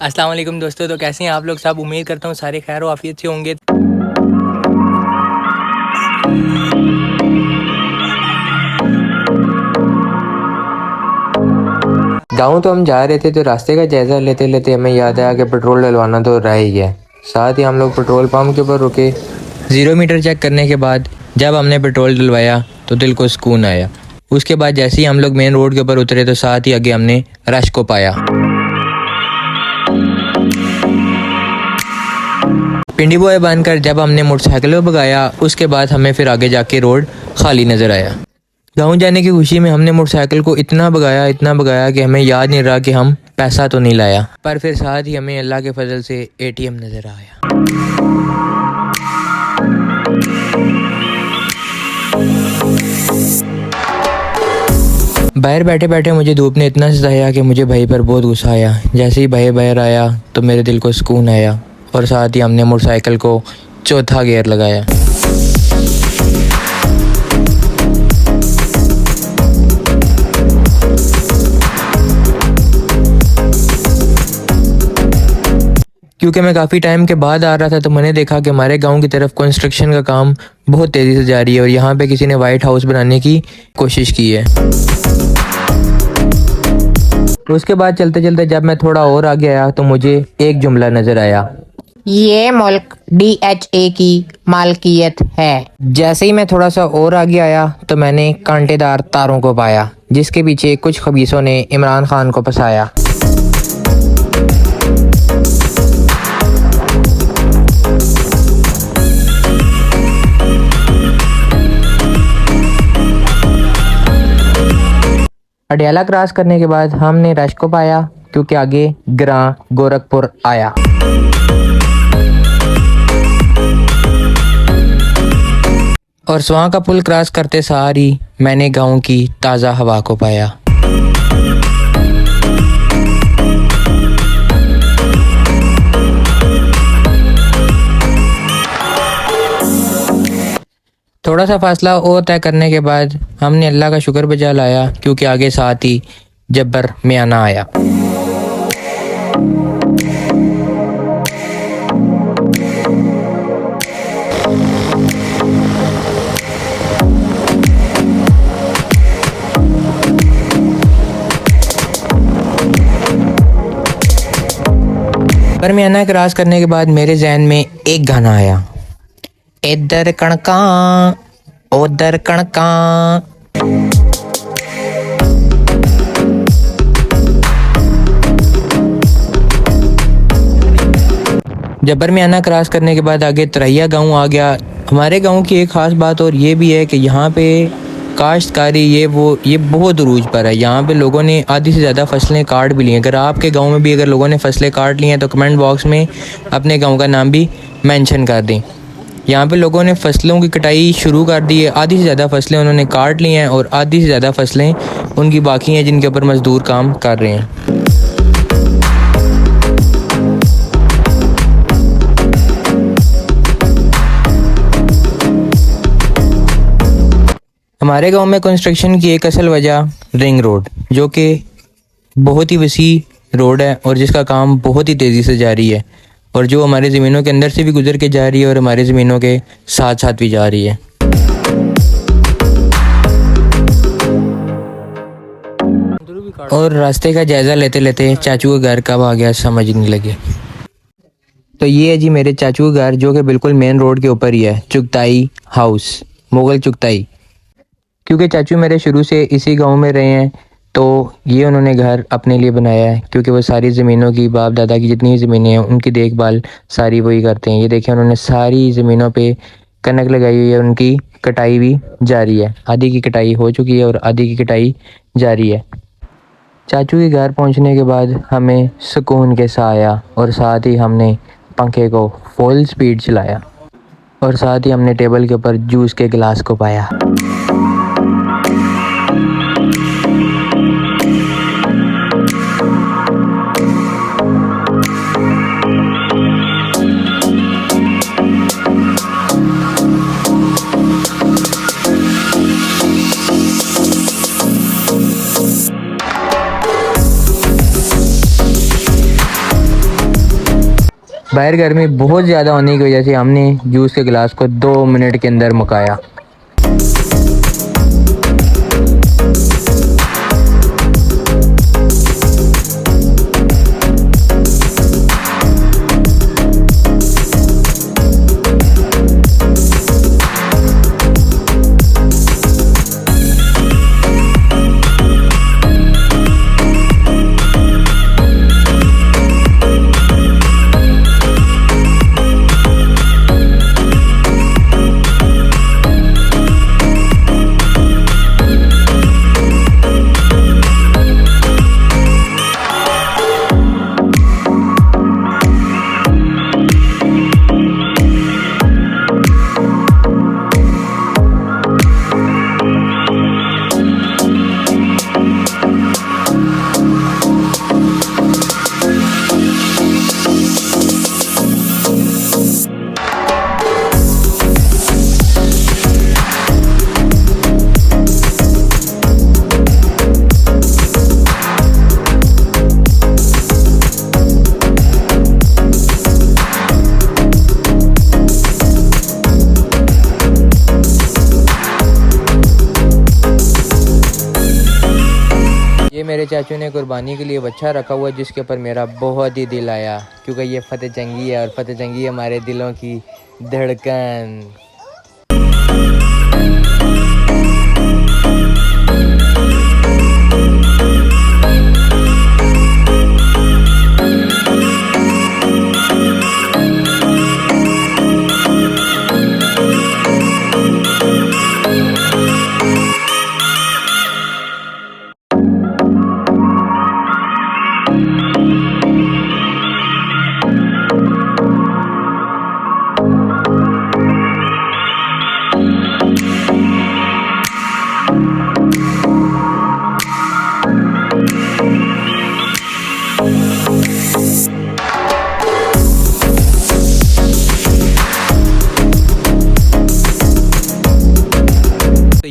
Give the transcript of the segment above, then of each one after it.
अस्सलाम वालेकुम दोस्तों। तो कैसे हैं आप लोग सब? उम्मीद करता हूँ सारे खैर व आफियत से होंगे। गाँव तो हम जा रहे थे तो रास्ते का जायज़ा लेते लेते हमें याद आया कि पेट्रोल डलवाना तो रह ही गया। साथ ही हम लोग पेट्रोल पंप के ऊपर रुके। 0 मीटर चेक करने के बाद जब हमने पेट्रोल डलवाया तो दिल को सुकून आया। उसके बाद जैसे ही हम लोग मेन रोड के ऊपर उतरे तो साथ ही आगे हमने रश को पाया। पिंडी बॉय बनकर जब हमने मोटरसाइकिल को भगाया उसके बाद हमें फिर आगे जाके रोड खाली नज़र आया। गाँव जाने की खुशी में हमने मोटरसाइकिल को इतना भगाया कि हमें याद नहीं रहा कि हम पैसा तो नहीं लाया। पर फिर साथ ही हमें अल्लाह के फजल से ATM नज़र आया। बाहर बैठे बैठे मुझे धूप ने इतना सताया कि मुझे भाई पर बहुत गुस्सा आया। जैसे ही भाई बाहर आया तो मेरे दिल को सुकून आया और साथ ही हमने मोटरसाइकिल को चौथा गियर लगाया। क्योंकि मैं काफ़ी टाइम के बाद आ रहा था तो मैंने देखा कि हमारे गांव की तरफ कंस्ट्रक्शन का काम बहुत तेज़ी से जारी है और यहाँ पे किसी ने वाइट हाउस बनाने की कोशिश की है। उसके बाद चलते चलते जब मैं थोड़ा और आगे आया तो मुझे एक जुमला नज़र आया, ये मुल्क DHA की मालकियत है। जैसे ही मैं थोड़ा सा और आगे आया तो मैंने कांटेदार तारों को पाया जिसके पीछे कुछ खबीसों ने इमरान खान को फंसाया। अडयाला क्रॉस करने के बाद हमने रश को पाया क्योंकि आगे ग्रां गोरखपुर आया। और स्वां का पुल क्रॉस करते सार ही मैंने गांव की ताज़ा हवा को पाया। थोड़ा सा फासला और तय करने के बाद हमने अल्लाह का शुक्र बजा लाया क्योंकि आगे साथ ही जब्बर मियाना आया। पर मियाना क्रॉस करने के बाद मेरे जहन में एक गाना आया, इधर कणका उधर कणका। जब्बर मियाना क्रॉस करने के बाद आगे तरैया गांव आ गया। हमारे गांव की एक ख़ास बात और ये भी है कि यहाँ पे काश्तकारी ये बहुत अरूज पर है। यहाँ पे लोगों ने आधी से ज़्यादा फसलें काट भी ली हैं। अगर आपके गांव में भी अगर लोगों ने फसलें काट ली हैं तो कमेंट बॉक्स में अपने गांव का नाम भी मेंशन कर दें। यहाँ पे लोगों ने फसलों की कटाई शुरू कर दी है। आधी से ज़्यादा फसलें उन्होंने काट ली हैं और आधी से ज़्यादा फसलें उनकी बाकी हैं जिनके ऊपर मज़दूर काम कर रहे हैं। हमारे गांव में कंस्ट्रक्शन की एक असल वजह रिंग रोड जो कि बहुत ही वसी रोड है और जिसका काम बहुत ही तेज़ी से जारी है और जो हमारे ज़मीनों के अंदर से भी गुजर के जा रही है और हमारे ज़मीनों के साथ साथ भी जा रही है। और रास्ते का जायज़ा लेते लेते चाचू का घर कब आ गया समझ नहीं लगे। तो ये है जी मेरे चाचू का घर जो कि बिल्कुल मेन रोड के ऊपर ही है, चुगताई हाउस, मुगल चुगताई। क्योंकि चाचू मेरे शुरू से इसी गांव में रहे हैं तो ये उन्होंने घर अपने लिए बनाया है क्योंकि वो सारी ज़मीनों की, बाप दादा की जितनी ज़मीनें हैं उनकी देखभाल सारी वही करते हैं। ये देखें उन्होंने सारी ज़मीनों पे कनक लगाई हुई है, उनकी कटाई भी जारी है। आधी की कटाई हो चुकी है और आधी की कटाई जारी है। चाचू के घर पहुंचने के बाद हमें सुकून के साथ आया और साथ ही हमने पंखे को फुल स्पीड चलाया और साथ ही हमने टेबल के ऊपर जूस के गिलास को पाया। बाहर गर्मी बहुत ज़्यादा होने की वजह से हमने जूस के गिलास को 2 मिनट के अंदर मुकाया। ये मेरे चाचू ने कुर्बानी के लिए बच्चा रखा हुआ है जिसके ऊपर मेरा बहुत ही दिल आया, क्योंकि ये फतेह जंगी है और फतेह जंगी हमारे दिलों की धड़कन।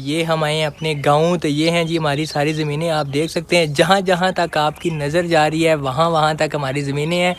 ये हम आए हैं अपने गाँव, तो ये हैं जी हमारी सारी ज़मीनें। आप देख सकते हैं जहाँ जहाँ तक आपकी नज़र जा रही है वहाँ वहाँ तक हमारी ज़मीनें हैं।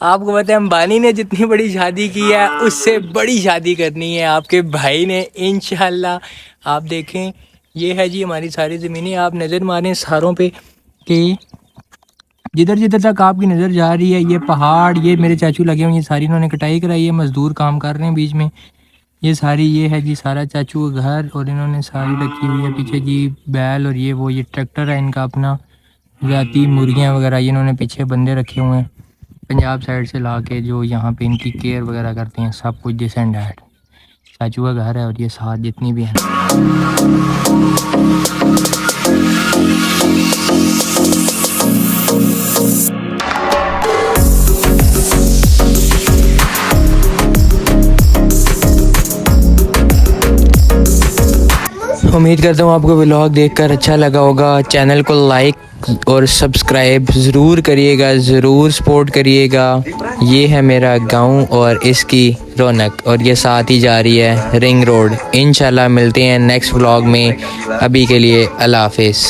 आपको पता है अंबानी ने जितनी बड़ी शादी की है उससे बड़ी शादी करनी है आपके भाई ने इंशाल्लाह। आप देखें ये है जी हमारी सारी ज़मीनें। आप नज़र मारें सारों पे कि जिधर जिधर तक आपकी नज़र जा रही है ये पहाड़, ये मेरे चाचू लगे हुए, ये सारी इन्होंने कटाई कराई है, मज़दूर काम कर रहे हैं बीच में। ये सारी ये है जी सारा चाचू का घर, और इन्होंने सारी रखी हुई है पीछे जी बैल, और ये वो ये ट्रैक्टर है इनका अपना, जाती मुर्गियाँ वगैरह ये इन्होंने पीछे बंदे रखे हुए हैं पंजाब साइड से ला के, जो यहाँ पे इनकी केयर वगैरह करते हैं सब कुछ। दिस एंड डैट चाचू का घर है, और ये साथ जितनी भी हैं। उम्मीद करता हूँ आपको व्लॉग देखकर अच्छा लगा होगा। चैनल को लाइक और सब्सक्राइब ज़रूर करिएगा, ज़रूर सपोर्ट करिएगा। ये है मेरा गांव और इसकी रौनक, और ये साथ ही जा रही है रिंग रोड। इंशाल्लाह मिलते हैं नेक्स्ट व्लॉग में। अभी के लिए अल्लाह हाफिज़।